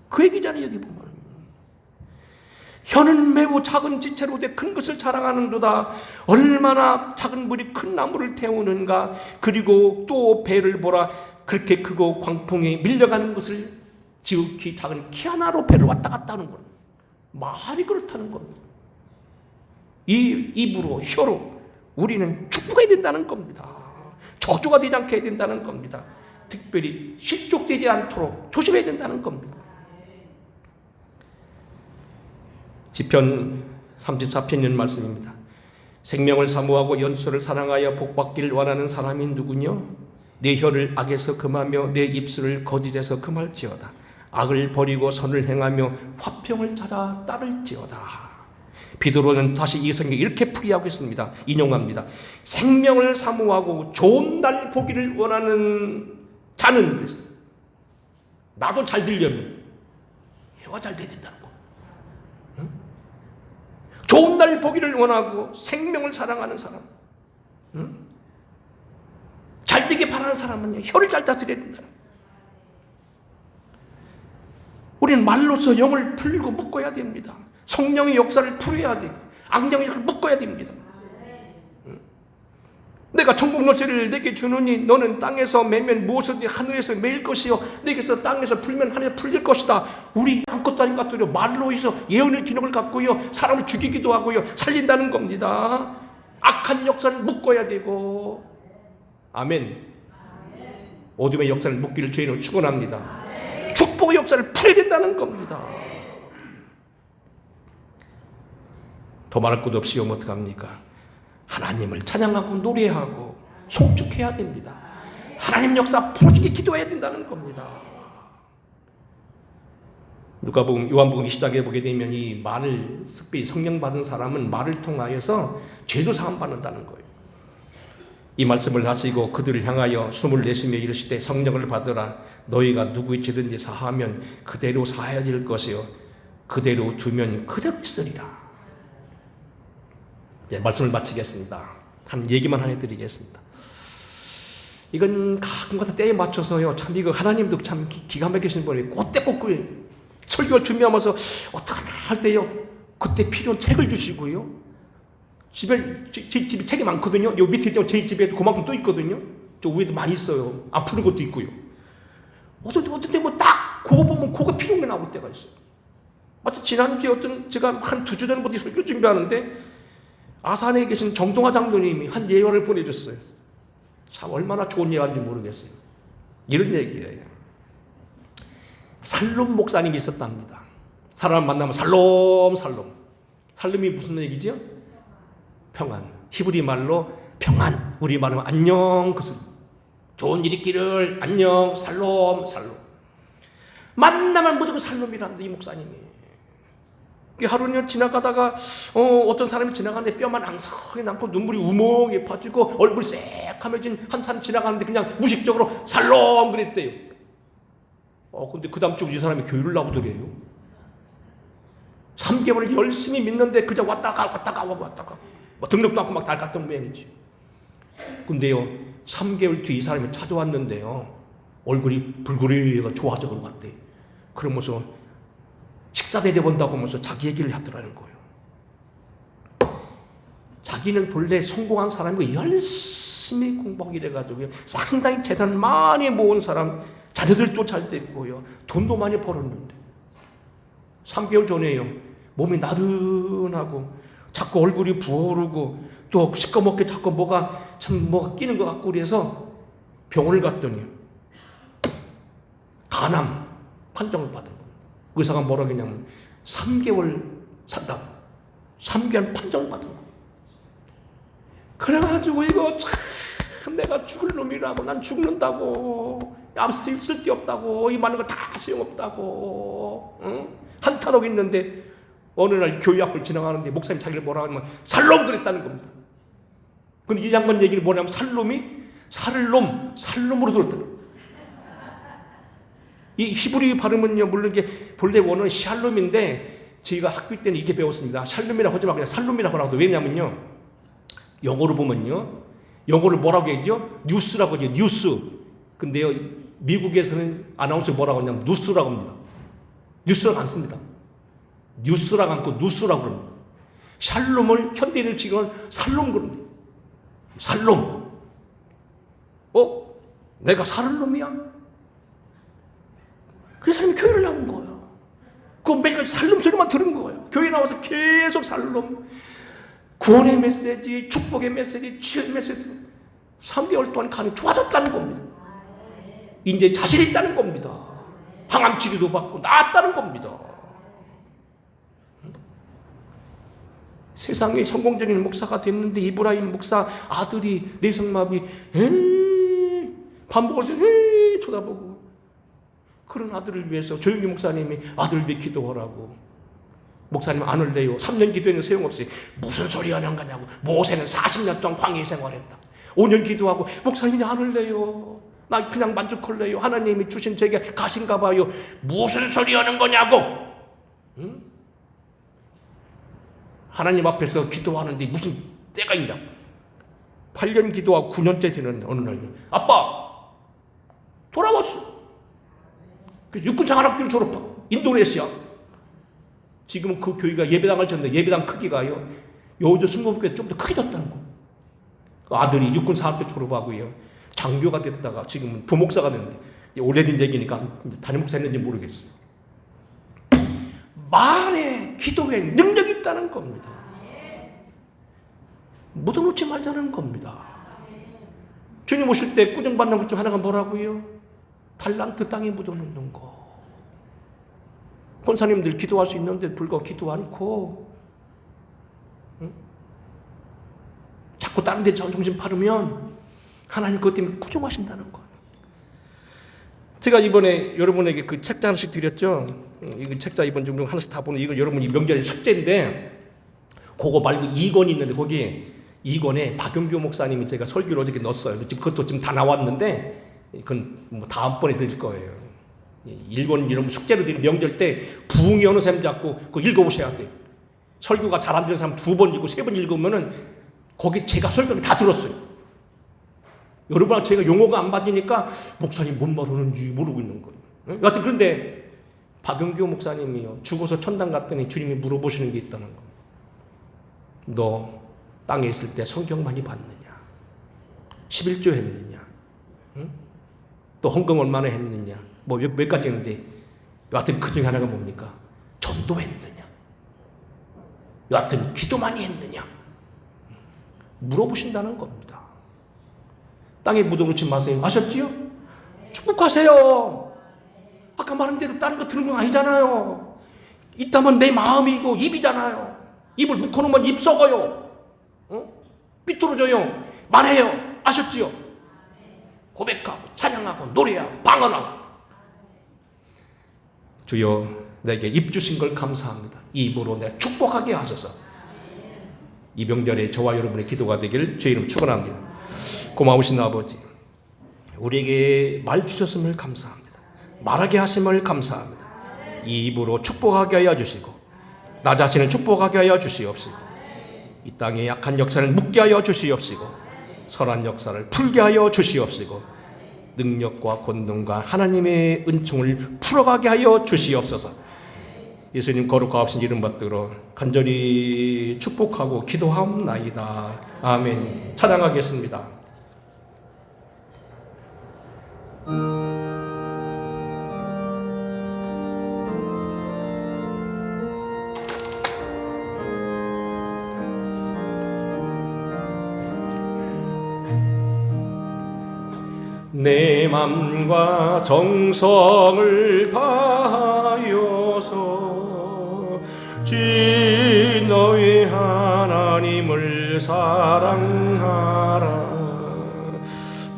그 얘기잖아요. 여기 보면 혀는 매우 작은 지체로 돼 큰 것을 자랑하는도다. 얼마나 작은 물이 큰 나무를 태우는가. 그리고 또 배를 보라. 그렇게 크고 광풍에 밀려가는 것을 지극히 작은 키 하나로 배를 왔다 갔다 하는 것. 말이 그렇다는 겁니다. 이 입으로 혀로 우리는 축복해야 된다는 겁니다. 저주가 되지 않게 해야 된다는 겁니다. 특별히 실족되지 않도록 조심해야 된다는 겁니다. 시편 34편의 말씀입니다. 생명을 사모하고 연수를 사랑하여 복받기를 원하는 사람이 누구냐? 내 혀를 악에서 금하며 내 입술을 거짓에서 금할지어다. 악을 버리고 선을 행하며 화평을 찾아 따를지어다. 비도로는 다시 이 성경 이렇게 풀이하고 있습니다. 인용합니다. 생명을 사모하고 좋은 날 보기를 원하는 자는, 나도 잘 되려면 혀가 잘 돼야 된다는 거. 응? 좋은 날 보기를 원하고 생명을 사랑하는 사람, 응? 잘 되게 바라는 사람은 혀를 잘 다스려야 된다. 우리는 말로서 영을 풀고 묶어야 됩니다. 성령의 역사를 풀어야 되고 악령의 역사를 묶어야 됩니다. 내가 천국 열쇠를 내게 주노니 너는 땅에서 매면 무엇이든지 하늘에서 매일 것이요 내게서 땅에서 풀면 하늘에서 풀릴 것이다. 우리 아무것도 아닌 것 같아요. 말로 해서 예언의 기능을 갖고요 사람을 죽이기도 하고요 살린다는 겁니다. 악한 역사를 묶어야 되고, 아멘. 어둠의 역사를 묶기를 주의로 축원합니다. 축복의 역사를 풀어야 된다는 겁니다. 더 말할 것도 없이 어떡합니까? 하나님을 찬양하고 노래하고 송축해야 됩니다. 하나님 역사 풀어주게 기도해야 된다는 겁니다. 누가복음, 요한복음 20장에 보게 되면 이 말을, 특별히 성령 받은 사람은 말을 통하여서 죄도 사함 받는다는 거예요. 이 말씀을 하시고 그들을 향하여 숨을 내쉬며 이르시되 성령을 받으라. 너희가 누구의 죄든지 사하면 그대로 사하여질 것이요 그대로 두면 그대로 있으리라. 네, 말씀을 마치겠습니다. 한 얘기만 하나 해드리겠습니다. 이건 가끔가다 때에 맞춰서요. 참 이거 하나님도 참 기가 막히신 분이 그때 꼭 설교를 준비하면서 어떡하나 할 때요. 그때 필요한 책을 주시고요. 집에 책이 많거든요. 요 밑에 제 집에 그만큼 또 있거든요. 저 위에도 많이 있어요. 안 푸는 것도 있고요. 어떤 때 뭐 딱 그거 보면 그거 필요한 게 나올 때가 있어요. 마치 지난주에 제가 한 2주 전부터 설교 준비하는데 아산에 계신 정동화 장로님이 한 예화를 보내줬어요. 참 얼마나 좋은 예화인지 모르겠어요. 이런 얘기예요. 살롬 목사님이 있었답니다. 사람을 만나면 살롬. 살롬이 무슨 얘기죠? 평안. 히브리 말로 평안. 우리 말로 안녕. 그 소리. 좋은 일 있기를 안녕. 살롬. 만나면 무조건 살롬이란다. 이 목사님이. 하루는 지나가다가 어떤 사람이 지나가는데 뼈만 앙상하게 남고 눈물이 우멍에 빠지고 얼굴이 새카매진 한 사람 지나가는데 그냥 무식적으로 살롬 그랬대요. 근데 그 다음 주 이 사람이 교회를 나오더래요. 3개월을 열심히 믿는데 그냥 왔다 가 뭐 등록도 않고 막 달갔던 모양이지. 근데요 3개월 뒤 이 사람이 찾아왔는데요 얼굴이 불그레가 좋아져 갔대. 그러면서 식사 대접한다고 하면서 자기 얘기를 하더라는 거예요. 자기는 본래 성공한 사람이고 열심히 공부하고 이래가지고 상당히 재산 많이 모은 사람, 자녀들도 잘 됐고요 돈도 많이 벌었는데 3개월 전에요 몸이 나른하고 자꾸 얼굴이 부어오르고 또 시꺼멓게 자꾸 뭐가 끼는 것 같고 그래서 병원을 갔더니 간암 판정을 받은 거예요. 의사가 뭐라고 했냐면 3개월 산다고 3개월 판정을 받은 거예요. 그래가지고 이거 참 내가 죽을 놈이라고 난 죽는다고 쓸데없다고 이 많은 거 다 소용없다고 응? 한탄하고 있는데 어느 날 교회 앞을 지나가는데 목사님 자기를 뭐라고 하면 살롬 그랬다는 겁니다. 근데 이 장관 얘기를 뭐냐면 살롬이 살롬으로 들었다는 거예요. 이 히브리 발음은요 물론 이게 본래 원어는 샬롬인데 저희가 학교 때는 이렇게 배웠습니다. 샬롬이라고 하지 말고 그냥 살롬이라고 하라고. 왜냐면요, 영어로 보면요, 영어를 뭐라고 했죠? 뉴스라고 하죠. 뉴스. 근데요, 미국에서는 아나운서 뭐라고 하냐면 뉴스라고 합니다. 뉴스라고 안 씁니다. 뉴스라고 않고 뉴스라고 합니다. 샬롬을 현대인을 지금 살롬 그럽니다. 살롬. 내가 살을 놈이야? 그 사람이 교회를 나온 거예요. 그 매일 살롬 소리만 들은 거예요. 교회 나와서 계속 살롬. 구원의 메시지, 축복의 메시지, 치유의 메시지. 3개월 동안 간이 좋아졌다는 겁니다. 이제 자신이 있다는 겁니다. 항암 치료도 받고 나았다는 겁니다. 세상에 성공적인 목사가 됐는데 이브라임 목사 아들이 내성마비 밥 먹을 때 쳐다보고, 그런 아들을 위해서 조영기 목사님이 아들 위해 기도하라고. 목사님 안 올래요. 3년 기도했는 소용없이 무슨 소리 하는 거냐고. 모세는 40년 동안 광야 생활했다. 5년 기도하고 목사님이 안 올래요. 나 그냥 만족할래요. 하나님이 주신 제게 가신가 봐요. 무슨 소리 하는 거냐고. 응? 하나님 앞에서 기도하는데 무슨 때가 있냐. 8년 기도하고 9년째 되는 어느 날 아빠 돌아왔어. 그래서 육군생활학교를 졸업하고 인도네시아. 지금은 그 교회가 예배당을 졌는데 예배당 크기가요, 여의도 순복음교회 좀 더 크게 졌다는 거. 그 아들이 육군사학교 졸업하고요, 장교가 됐다가 지금은 부목사가 됐는데, 오래된 얘기니까 담임 목사 했는지 모르겠어요. 말에 기도에 능력이 있다는 겁니다. 묻어놓지 말자는 겁니다. 주님 오실 때 꾸중받는 것 중 하나가 뭐라고요? 달란트 땅에 묻어놓는 거. 권사님들 기도할 수 있는데 불구하고 기도 않고, 응? 자꾸 다른 데 정신 팔으면 하나님 그것 때문에 꾸중하신다는 거예요. 제가 이번에 여러분에게 그 책자 하나씩 드렸죠. 이 책자 이번 중 하나씩 다 보는, 이거 여러분이 명절에 숙제인데, 그거 말고 2권이 있는데 거기 2권에 박용규 목사님이 제가 설교를 어저께 넣었어요. 지금 그것도 지금 다 나왔는데 그건 뭐 다음번에 드릴 거예요. 1권 여러분 숙제로 드리는 명절 때 부흥이 어느 셈 잡고 그거 읽어보셔야 돼요. 설교가 잘 안 되는 사람 2번 읽고 3번 읽으면은 거기 제가 설교를 다 들었어요. 여러분하고 제가 용어가 안 맞으니까 목사님 뭔 말하는지 모르고 있는 거예요. 여하튼 그런데 박용규 목사님이요, 죽어서 천당 갔더니 주님이 물어보시는 게 있다는 거예요. 너 땅에 있을 때 성경 많이 봤느냐? 11조 했느냐? 응? 또 헌금 얼마나 했느냐? 뭐 몇 가지 했는데, 여하튼 그 중에 하나가 뭡니까? 전도했느냐? 여하튼 기도 많이 했느냐? 물어보신다는 겁니다. 땅에 묻어놓지 마세요. 아셨지요? 축복하세요. 아까 말한 대로 다른 거 들은 건 아니잖아요. 있다면 내 마음이고 입이잖아요. 입을 묶어놓으면 입 썩어요. 삐뚤어져요. 말해요. 아셨지요? 고백하고 찬양하고 노래하고 방언하고. 주여 내게 입 주신 걸 감사합니다. 이 입으로 내가 축복하게 하소서. 이 명절에 저와 여러분의 기도가 되길 주의 이름 축원합니다. 고마우신 아버지, 우리에게 말 주셨음을 감사합니다. 말하게 하심을 감사합니다. 이 입으로 축복하게 하여 주시고 나 자신을 축복하게 하여 주시옵시고, 이 땅의 약한 역사를 묶게 하여 주시옵시고, 선한 역사를 풀게 하여 주시옵시고, 능력과 권능과 하나님의 은총을 풀어가게 하여 주시옵소서. 예수님 거룩하신 이름 받들어 간절히 축복하고 기도하옵나이다. 아멘. 찬양하겠습니다. 내 맘과 정성을 다하여서 주인 너희 하나님을 사랑하라.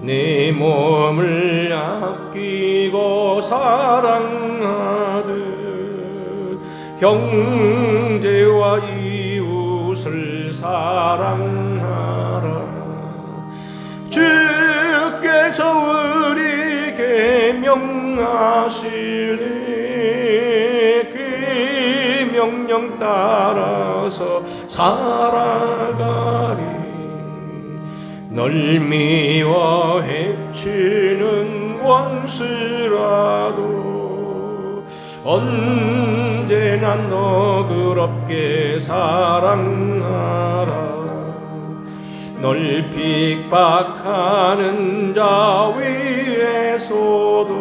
내 몸을 아끼고 사랑하듯 형제와 이웃을 사랑하라. 주께서 우리에게 명하시니 그 명령 따라서 살아가리. 널 미워 해치는 원수라도 언제나 너그럽게 사랑하라. 널 핍박하는 자 위에서도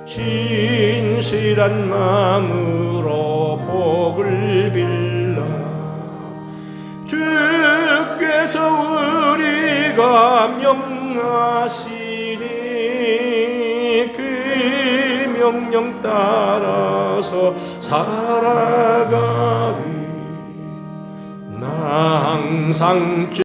신실한 마음으로 복을 빌라. 주께서 우리가 명하시니 그 명령 따라서 살아가리. 나 항상